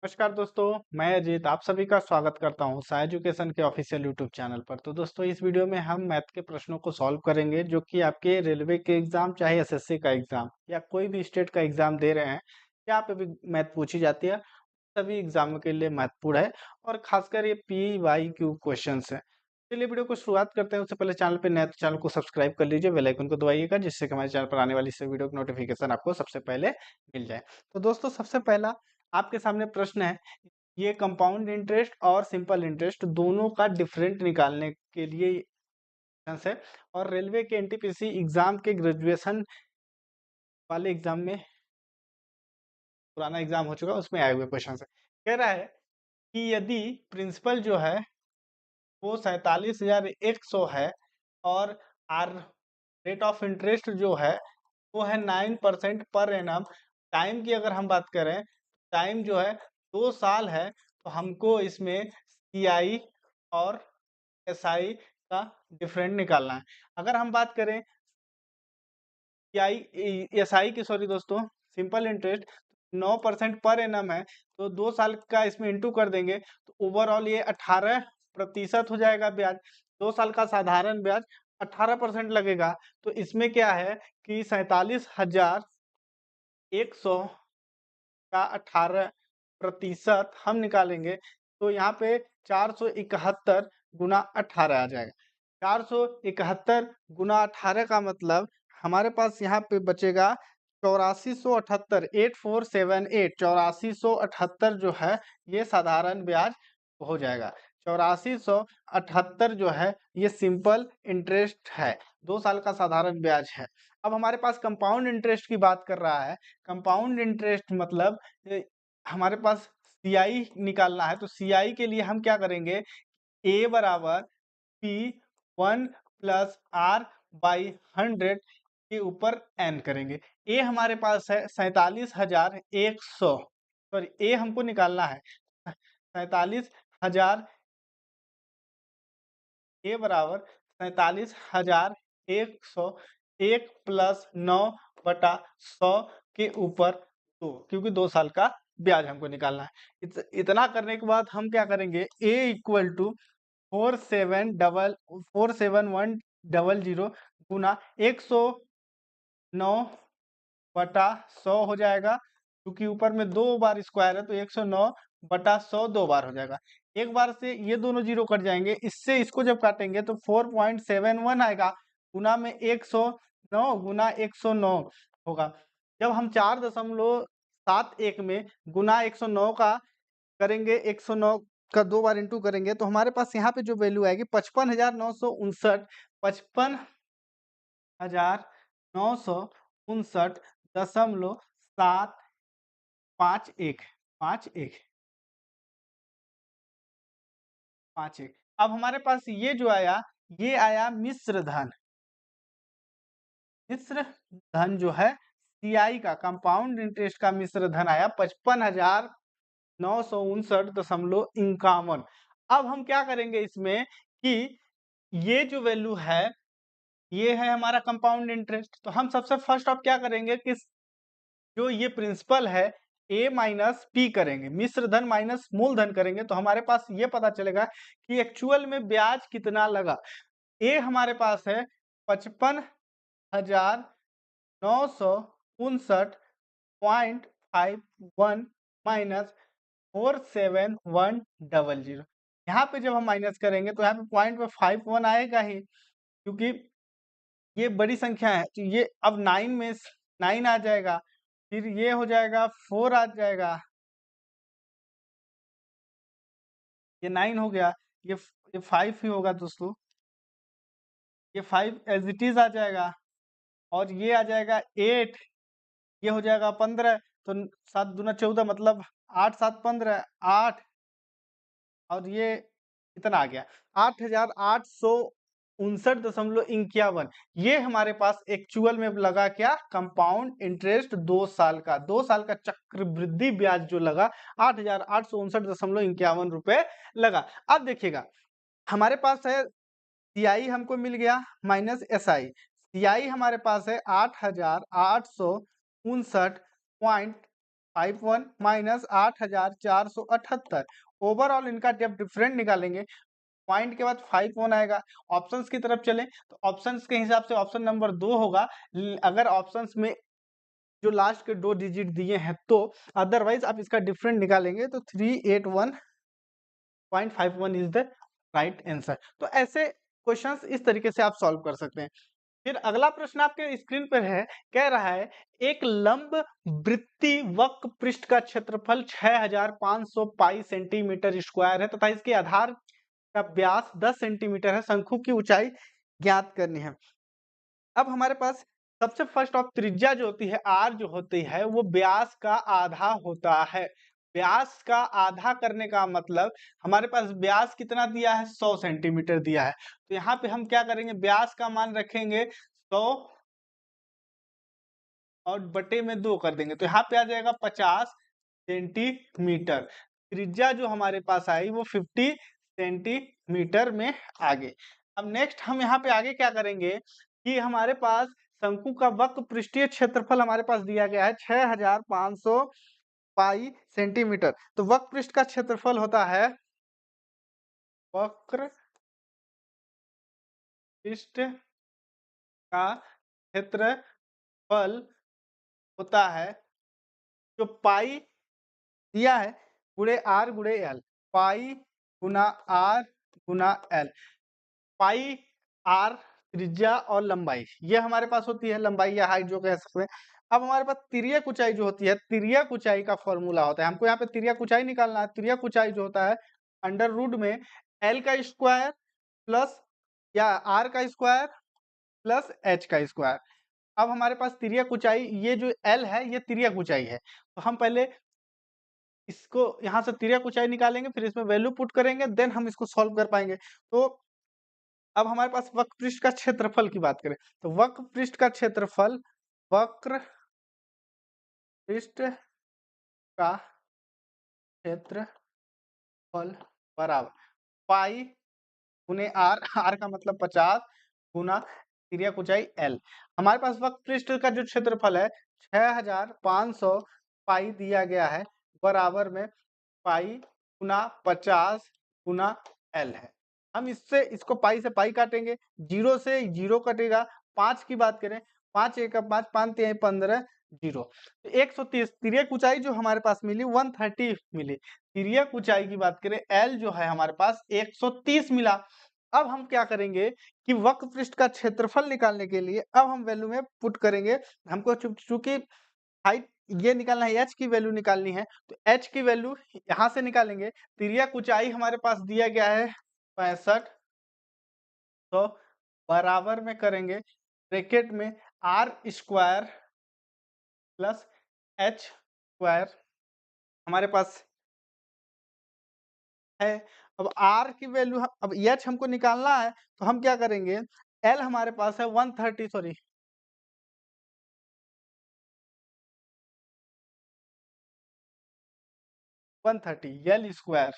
नमस्कार दोस्तों, मैं अजीत आप सभी का स्वागत करता हूं साई एजुकेशन के ऑफिशियल यूट्यूब चैनल पर। तो दोस्तों इस वीडियो में हम मैथ के प्रश्नों को सॉल्व करेंगे जो कि आपके रेलवे के एग्जाम चाहे एसएससी का एग्जाम या कोई भी स्टेट का एग्जाम दे रहे हैं, यहाँ पे भी मैथ पूछी जाती है। सभी एग्जामों के लिए महत्वपूर्ण है और खासकर ये PYQ क्वेश्चन है। चलिए वीडियो को शुरुआत करते हैं। उससे पहले चैनल पे नए तो चैनल को सब्सक्राइब कर लीजिए, बेल आइकन को दबाइएगा जिससे कि हमारे चैनल पर आने वाली इस वीडियो की नोटिफिकेशन आपको सबसे पहले मिल जाए। तो दोस्तों सबसे पहला आपके सामने प्रश्न है, ये कंपाउंड इंटरेस्ट और सिंपल इंटरेस्ट दोनों का डिफरेंट निकालने के लिए क्वेश्चन है और रेलवे के एनटीपीसी एग्जाम के ग्रेजुएशन वाले एग्जाम में, पुराना एग्जाम हो चुका उसमें आए हुए क्वेश्चन है। कह रहा है कि यदि प्रिंसिपल जो है वो 47,100 है और आर रेट ऑफ इंटरेस्ट जो है वो है 9% पर एनम। टाइम की अगर हम बात करें, टाइम जो है 2 साल है, तो हमको इसमें CI और SI का डिफरेंट निकालना है। अगर हम बात करें SI की, सॉरी दोस्तों, सिंपल इंटरेस्ट 9% पर एनम है, तो 2 साल का इसमें इंटू कर देंगे तो ओवरऑल ये 18% हो जाएगा ब्याज। 2 साल का साधारण ब्याज 18% लगेगा। तो इसमें क्या है कि 47,100 का 18% हम निकालेंगे तो यहाँ पे 471 गुना 18 आ जाएगा। 471 गुना 18 का मतलब हमारे पास यहाँ पे बचेगा 8478, 8478, 8478 जो है ये साधारण ब्याज हो जाएगा। 8478 जो है ये सिंपल इंटरेस्ट है, 2 साल का साधारण ब्याज है। अब हमारे पास कंपाउंड इंटरेस्ट की बात कर रहा है। कंपाउंड इंटरेस्ट मतलब हमारे पास CI निकालना है, तो CI के लिए हम क्या करेंगे, A बराबर P1 प्लस R बाई 100 के ऊपर N करेंगे। A हमारे पास है 47,100, सॉरी A हमको निकालना है 47,000। A बराबर 47,100 1 प्लस 9/100 के ऊपर 2, क्योंकि 2 साल का ब्याज हमको निकालना है। इतना करने के बाद हम क्या करेंगे, A इक्वल टू 47100 गुना 109/100 हो जाएगा, क्योंकि ऊपर में 2 बार स्क्वायर है तो 109/100 2 बार हो जाएगा। एक बार से ये दोनों जीरो कट जाएंगे, इससे इसको जब काटेंगे तो 4.71 आएगा, गुना में 109 गुना 109 होगा। जब हम 4.71 में गुना 109 का करेंगे, 109 का 2 बार इंटू करेंगे तो हमारे पास यहाँ पे जो वैल्यू आएगी 55,959, 55,959.751 51। अब हमारे पास ये जो आया, ये आया मिश्र धन। मिश्र धन जो है CI का, कंपाउंड इंटरेस्ट का मिश्र धन आया 55,959.51। अब हम क्या करेंगे इसमें कि ये जो वैल्यू है ये है हमारा कंपाउंड इंटरेस्ट, तो हम सबसे फर्स्ट ऑफ क्या करेंगे कि जो ये प्रिंसिपल है A माइनस P करेंगे, मिश्र धन माइनस मूलधन करेंगे, तो हमारे पास ये पता चलेगा कि एक्चुअल में ब्याज कितना लगा। A हमारे पास है 55,959.51 माइनस 47100। यहाँ पे जब हम माइनस करेंगे तो यहाँ पे पॉइंट में 51 आएगा ही, क्योंकि ये बड़ी संख्या है। तो ये अब 9 में 9 आ जाएगा, फिर ये हो जाएगा 4 आ जाएगा, ये 9 हो गया, ये 5 ही होगा दोस्तों, ये 5 एज इट इज आ जाएगा, और ये आ जाएगा 8, ये हो जाएगा 15। तो 7 दूना 14 मतलब 8 7 15 8, और ये कितना आ गया 8,859.51। ये हमारे पास एक्चुअल में लगा क्या, कंपाउंड इंटरेस्ट 2 साल का, 2 साल का चक्रवृद्धि ब्याज जो लगा 8,859.51 रुपए लगा। अब देखिएगा हमारे पास है CI हमको मिल गया माइनस SI। CI हमारे पास है 8,859.51 51 माइनस 8,478। ओवरऑल इनका जब डिफरेंट निकालेंगे, पॉइंट के बाद 51 आएगा। ऑप्शंस की तरफ चलें तो ऑप्शंस के हिसाब से ऑप्शन नंबर 2 होगा। अगर ऑप्शंस में जो लास्ट के 2 डिजिट दिए हैं तो, अदरवाइज आप इसका डिफरेंट निकालेंगे तो 381.51 इज द राइट आंसर। तो ऐसे क्वेश्चंस इस तरीके से आप सॉल्व कर सकते हैं। फिर अगला प्रश्न आपके स्क्रीन पर है, कह रहा है एक लंब वृत्ति वक्र पृष्ठ का क्षेत्रफल 6500 पाई सेंटीमीटर स्क्वायर है तथा इसके आधार का व्यास 10 सेंटीमीटर है। शंकु की ऊंचाई ज्ञात करनी है। अब हमारे पास सबसे फर्स्ट ऑफ त्रिज्या जो होती है r जो होती है वो व्यास का आधा होता है। व्यास का आधा करने का मतलब हमारे पास व्यास कितना दिया है, 100 सेंटीमीटर दिया है। तो यहाँ पे हम क्या करेंगे, व्यास का मान रखेंगे 100 और बटे में 2 कर देंगे, तो यहाँ पे आ जाएगा 50 सेंटीमीटर। त्रिज्या जो हमारे पास आई वो 50 सेंटीमीटर में आ गई। अब नेक्स्ट हम यहाँ पे आगे क्या करेंगे कि हमारे पास शंकु का वक्र पृष्ठीय क्षेत्रफल हमारे पास दिया गया है 6500 पाई सेंटीमीटर। तो वक्र पृष्ठ का क्षेत्रफल होता है, वक्र पृष्ठ का क्षेत्रफल होता है जो पाई दिया है गुणे आर गुणे एल, पाई गुना आर गुना एल। पाई आर त्रिज्या और लंबाई ये हमारे पास होती है, लंबाई या हाइट जो कह सकते हैं। अब हमारे पास तिर्यक ऊंचाई जो होती है, तिर्यक ऊंचाई का फॉर्मूला होता है, हमको यहाँ पे तिर्यक ऊंचाई निकालना है। तिर्यक ऊंचाई जो होता है अंडर रूट में एल का स्क्वायर प्लस या आर का स्क्वायर प्लस एच का स्क्वायर। अब हमारे पास तिर्यक ऊंचाई, ये जो एल है ये तिर्यक ऊंचाई है, तो हम पहले इसको यहाँ से तिर्यक ऊंचाई निकालेंगे, फिर इसमें वैल्यू पुट करेंगे, देन हम इसको सॉल्व कर पाएंगे। तो अब हमारे पास वक्र पृष्ठ का क्षेत्रफल की बात करें तो वक्र पृष्ठ का क्षेत्रफल, वक्र पृष्ठ का क्षेत्रफल बराबर पाई गुने आर, आर का मतलब 50 गुना तिर्यक ऊंचाई एल। हमारे पास वक्र पृष्ठ का जो क्षेत्रफल है 6500 पाई दिया गया है, बराबर में पाई गुना 50 गुना एल है। हम इससे इसको पाई से पाई काटेंगे, 0 से 0 कटेगा। 5 की बात करें, 5 एक 5, 5 3 15, 0 तो 130। तिर्यक ऊंचाई जो हमारे पास मिली 130 मिली। तिर्यक ऊंचाई की बात करें एल जो है हमारे पास 130 मिला। अब हम क्या करेंगे कि वक्र पृष्ठ का क्षेत्रफल निकालने के लिए अब हम वैल्यू में पुट करेंगे। हमको चूंकि हाइट ये निकालना है, एच की वैल्यू निकालनी है, तो एच की वैल्यू यहाँ से निकालेंगे। तिर्यक ऊंचाई हमारे पास दिया गया है 65, तो बराबर में करेंगे ब्रैकेट में R square plus H square हमारे पास है। अब आर की वैल्यू, अब एच हमको निकालना है, तो हम क्या करेंगे, एल हमारे पास है 130, सॉरी 130, एल स्क्वायर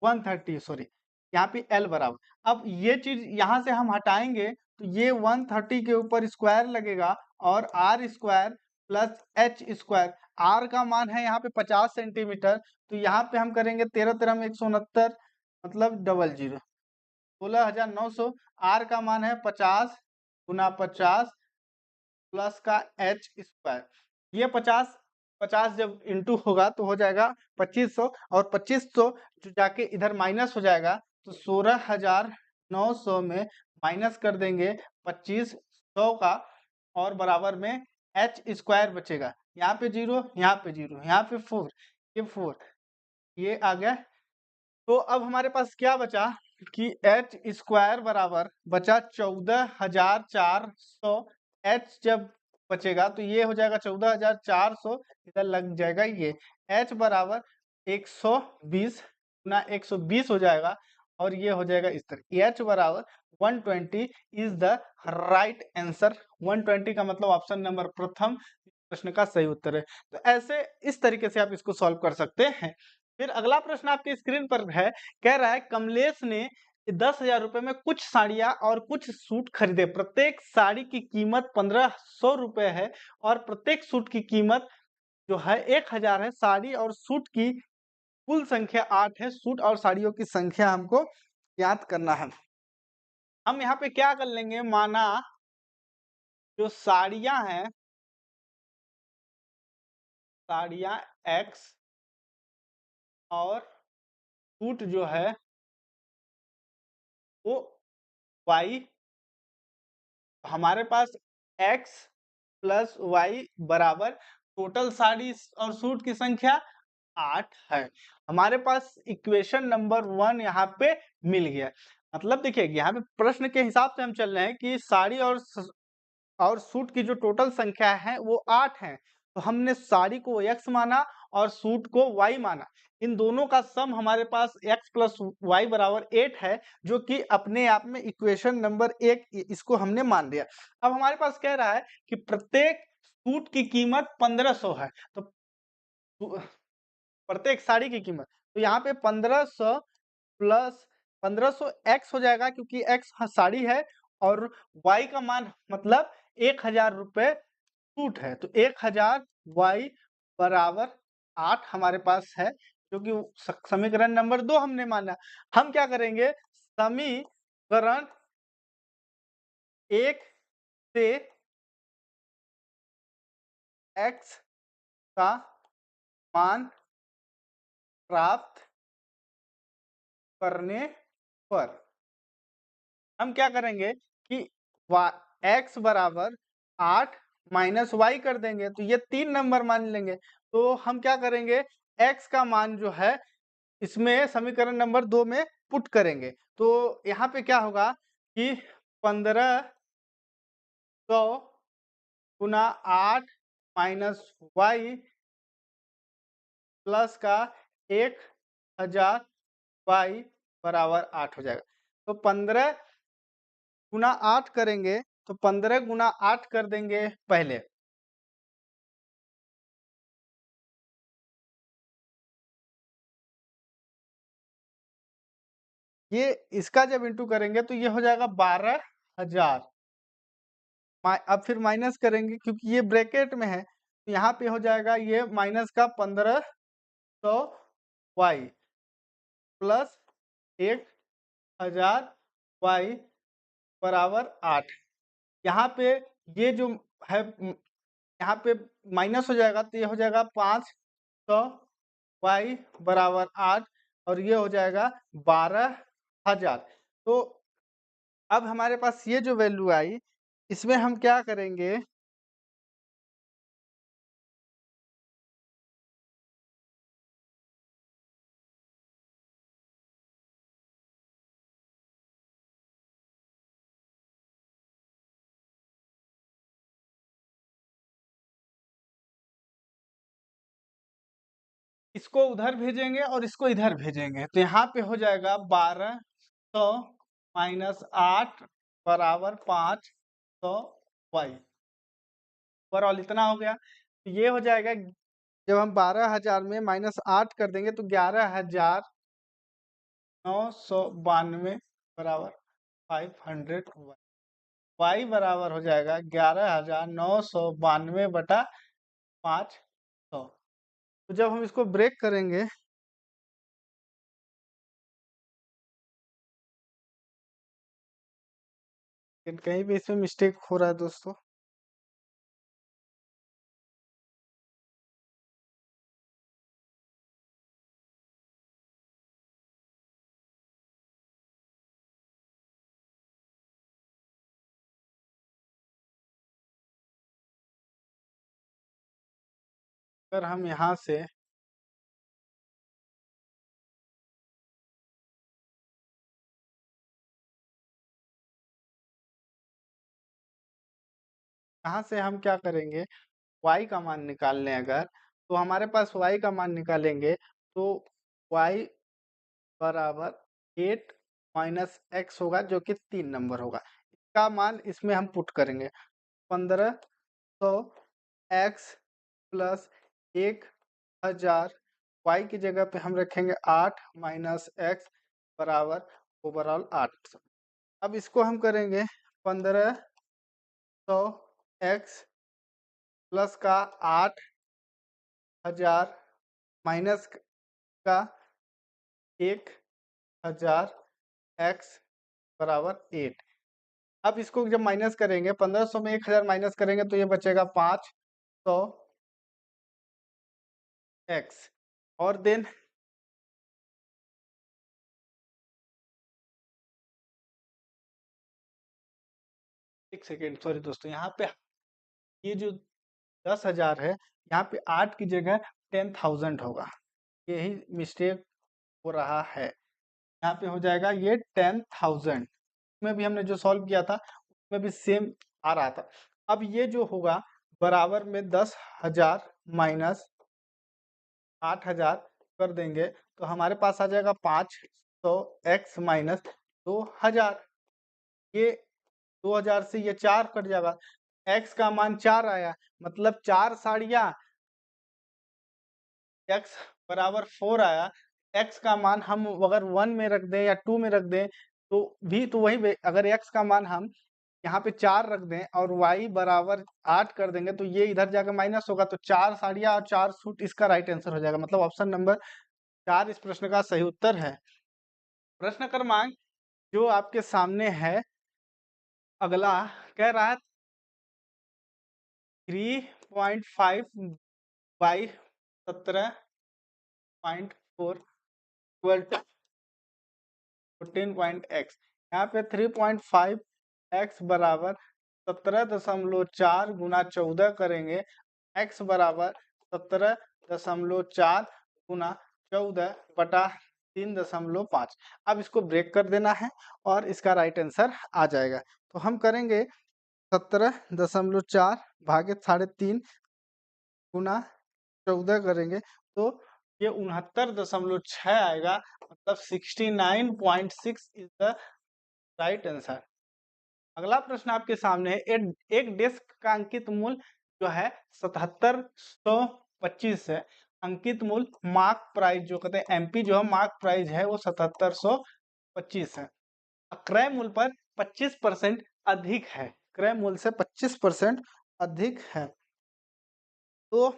130, सॉरी यहाँ पे एल बराबर। अब ये चीज यहाँ से हम हटाएंगे तो ये 130 के ऊपर स्क्वायर लगेगा और R square plus H square. R का मान है यहाँ पे 50 सेंटीमीटर, तो यहाँ पे हम करेंगे 13 13 में 169, मतलब डबल जीरो 16,900। आर का मान है 50 गुना 50 प्लस का एच स्क्वायर। ये 50 50 जब इंटू होगा तो हो जाएगा 2500, और 2500 जो जाके इधर माइनस हो जाएगा, तो 16,900 में माइनस कर देंगे 2500 का, और बराबर में एच स्क्वायर बचेगा। यहाँ पे 0, यहाँ पे 0, यहाँ पे 4, ये 4, ये आ गया। तो अब हमारे पास क्या बचा कि एच स्क्वायर बराबर बचा 14,400। एच जब बचेगा तो ये हो जाएगा 14,400, इधर लग जाएगा ये एच बराबर 120 गुना 120 हो जाएगा, और ये हो जाएगा इस तरह एच बराबर 120 इज द राइट आंसर। 120 का मतलब ऑप्शन नंबर प्रथम प्रश्न का सही उत्तर है। तो ऐसे इस तरीके से आप इसको सॉल्व कर सकते हैं। फिर अगला प्रश्न आपके स्क्रीन पर है, कह रहा है कमलेश ने 10,000 रुपए में कुछ साड़ियां और कुछ सूट खरीदे। प्रत्येक साड़ी की कीमत 1,500 रुपए है और प्रत्येक सूट की कीमत जो है 1000 है, साड़ी और सूट की कुल संख्या 8 है, सूट और साड़ियों की संख्या हमको ज्ञात करना है। हम यहाँ पे क्या कर लेंगे, माना जो साड़ियाँ हैं, साड़ियाँ x और सूट जो है वो y, हमारे पास x प्लस y बराबर टोटल साड़ी और सूट की संख्या 8 है। हमारे पास इक्वेशन नंबर 1 यहाँ पे मिल गया। मतलब देखिए यहाँ पे प्रश्न के हिसाब से हम चल रहे हैं कि साड़ी और सूट की जो टोटल संख्या है वो 8 है। तो हमने साड़ी को x माना और सूट को y माना। इन दोनों का सम हमारे पास x प्लस y बराबर 8 है, जो कि अपने आप में इक्वेशन नंबर 1 इसको हमने मान लिया। अब हमारे पास कह रहा है कि प्रत्येक सूट की कीमत 1500 है। तो प्रत्येक साड़ी की कीमत, तो यहाँ पे 1500 प्लस 1500 x हो जाएगा, क्योंकि x साड़ी है और y का मान मतलब 1000 रुपए सूट है। तो 1000 y बराबर 8 हमारे पास है, जो कि समीकरण नंबर 2 हमने माना। हम क्या करेंगे, समीकरण 1 से x का मान प्राप्त करने पर हम क्या करेंगे कि x बराबर 8 माइनस वाई कर देंगे, तो ये 3 नंबर मान लेंगे। तो हम क्या करेंगे, x का मान जो है इसमें समीकरण नंबर 2 में पुट करेंगे। तो यहाँ पे क्या होगा कि 1500 गुना 8 माइनस वाई प्लस का 1000 वाई बराबर 8 हो जाएगा। तो 15 गुना 8 करेंगे, तो 15 गुना 8 कर देंगे पहले। ये इसका जब इंटू करेंगे तो ये हो जाएगा 12,000। अब फिर माइनस करेंगे, क्योंकि ये ब्रैकेट में है, तो यहाँ पे हो जाएगा ये माइनस का 1500 वाई प्लस 1000 वाई बराबर 8। यहाँ पे ये जो है यहाँ पे माइनस हो जाएगा, तो ये हो जाएगा 500 वाई बराबर 8 और ये हो जाएगा 12,000। तो अब हमारे पास ये जो वैल्यू आई, इसमें हम क्या करेंगे, इसको उधर भेजेंगे और इसको इधर भेजेंगे, तो यहाँ पे हो जाएगा 1200 माइनस 8 बराबर 500 वाई। ओवरऑल इतना हो गया। तो ये हो जाएगा, जब हम 12,000 में माइनस 8 कर देंगे तो 11,992 बराबर 500 वाई बराबर हो जाएगा 11,992 बटा 500। तो जब हम इसको ब्रेक करेंगे, कहीं भी इसमें मिस्टेक हो रहा है दोस्तों। अगर हम यहाँ से हम क्या करेंगे, y का मान निकाल लें अगर, तो हमारे पास y का मान निकालेंगे तो y बराबर 8 माइनस x होगा, जो कि 3 नंबर होगा। इसका मान इसमें हम पुट करेंगे, 1500 x प्लस 1000 y की जगह पे हम रखेंगे 8 माइनस x बराबर ओवरऑल 8। अब इसको हम करेंगे 1500 x प्लस का 8 1000 माइनस का 1000 एक्स बराबर 8। अब इसको जब माइनस करेंगे 1500 में 1000 माइनस करेंगे तो ये बचेगा 500 एक्स। और देन एक सेकेंड, सॉरी दोस्तों, यहाँ पे ये जो 10,000 है, यहाँ पे 8 की जगह 10,000 होगा, यही मिस्टेक हो रहा है। यहाँ पे हो जाएगा ये 10,000। में भी हमने जो सॉल्व किया था उसमें भी सेम आ रहा था। अब ये जो होगा बराबर में 10,000 माइनस 8,000 कर देंगे तो हमारे पास आ जाएगा 500 एक्स माइनस 2,000। ये 2000 से ये 4 कट जाएगा, x का मान 4 आया, मतलब 4 साड़ियाँ x बराबर 4 आया। x का मान हम अगर 1 में रख दें या 2 में रख दें तो भी तो वही अगर x का मान हम यहाँ पे 4 रख दें और y बराबर 8 कर देंगे तो ये इधर जाकर माइनस होगा, तो 4 साड़ियाँ और 4 सूट इसका राइट आंसर हो जाएगा। मतलब ऑप्शन नंबर 4 इस प्रश्न का सही उत्तर है। प्रश्न क्रमांक जो आपके सामने है अगला, कह रहा है 3.5 बाई 17.4 इक्वल टू 14.x। यहाँ पे 3.5 x बराबर 17.4 गुना 14 करेंगे, x बराबर 17.4 गुना 14 बटा 3.5। अब इसको ब्रेक कर देना है और इसका राइट आंसर आ जाएगा। तो हम करेंगे 17.4 भागे 3.5 गुना 14 करेंगे तो ये 69.6 आएगा, मतलब 69.6 इज द राइट आंसर। अगला प्रश्न आपके सामने है, एक डेस्क का अंकित मूल्य जो है 7725 है। अंकित मूल्य मार्क प्राइस जो कहते हैं एमपी जो है मार्क प्राइस है वो 7725 है। क्रय मूल्य पर 25% अधिक है, क्रय मूल्य से 25% अधिक है। तो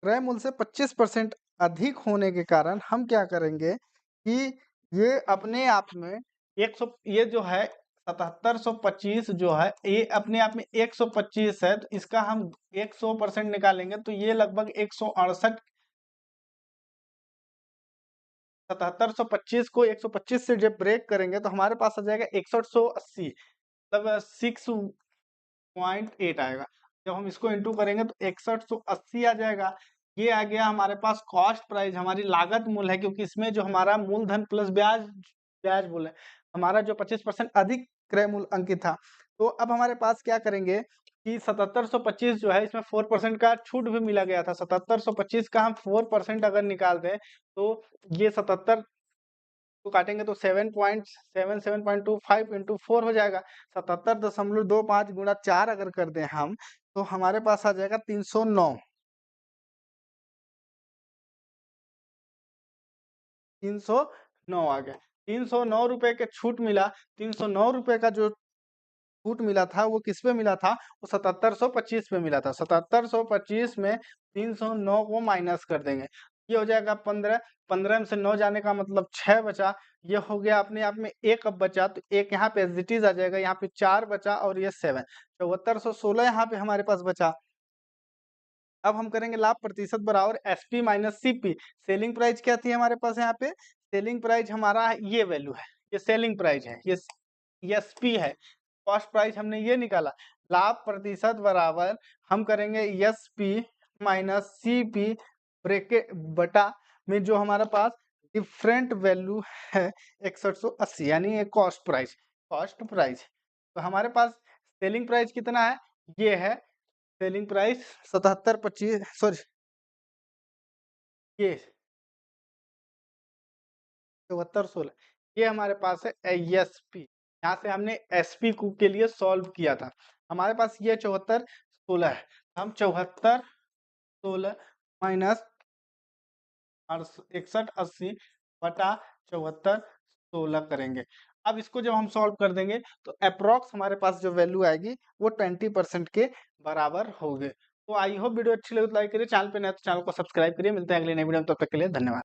क्रय मूल्य से 25% अधिक होने के कारण हम क्या करेंगे कि ये अपने आप में 100, ये जो है 7725 जो है ये अपने आप में 125 है, तो इसका हम 100% निकालेंगे तो ये लगभग 168। 7725 को 125 से जब ब्रेक करेंगे तो हमारे पास आ जाएगा 6180, मतलब 6.8 आएगा। जब हम इसको इंटू करेंगे तो 6180 आ जाएगा। ये आ गया हमारे पास कॉस्ट प्राइस, हमारी लागत मूल्य है, क्योंकि इसमें जो हमारा मूलधन प्लस ब्याज ब्याज मूल्य है, हमारा जो 25% अधिक क्रय मूल्य अंकित था। तो अब हमारे पास क्या करेंगे कि 7725 जो है इसमें 4% का छूट भी मिला गया था। 7725 का हम 4% अगर निकाल दें तो ये 77 को काटेंगे तो 7.77.25 इंटू 4 हो जाएगा। 77.25 गुणा 4 अगर कर दें हम तो हमारे पास आ जाएगा 309। 309 आ गया। 309 रुपए के छूट मिला। 309 रुपए का जो छूट मिला था वो किस पे मिला था? वो 7725 पे मिला था। 7725 में 309 को माइनस कर देंगे, ये हो जाएगा 15। 15 में से 9 जाने का मतलब 6 बचा। ये हो गया अपने आप में एक अब बचा, तो एक यहाँ पे एज इट इज आ जाएगा। यहाँ पे 4 बचा और ये 7, 7416 यहाँ पे हमारे पास बचा। अब हम करेंगे लाभ प्रतिशत बराबर SP minus CP. Selling price क्या थी हमारे पास? यहाँ पे सेलिंग प्राइस हमारा ये वैल्यू है, ये सेलिंग प्राइस है, ये एसपी है। कॉस्ट प्राइस हमने ये निकाला। लाभ प्रतिशत बराबर हम करेंगे एसपी माइनस सीपी ब्रैकेट बटा में जो हमारे पास डिफरेंट वैल्यू है 6180, यानी ये कॉस्ट प्राइस। कॉस्ट प्राइस तो हमारे पास सेलिंग प्राइस कितना है? ये है सेलिंग प्राइस 7725, सॉरी ये 7416, ये हमारे पास है एसपी। यहाँ से हमने एसपी को के लिए सॉल्व किया था। हमारे पास ये 7416 है। हम 7416 माइनस 6180 बटा 7416 करेंगे। अब इसको जब हम सॉल्व कर देंगे तो अप्रोक्स हमारे पास जो वैल्यू आएगी वो 20% के बराबर होगी। तो आई होप वीडियो अच्छी लगे तो लाइक करिए, चैनल पे नए हो तो चैनल को सब्सक्राइब करिए। मिलते हैं अगली नई वीडियो में, तब तक के लिए धन्यवाद।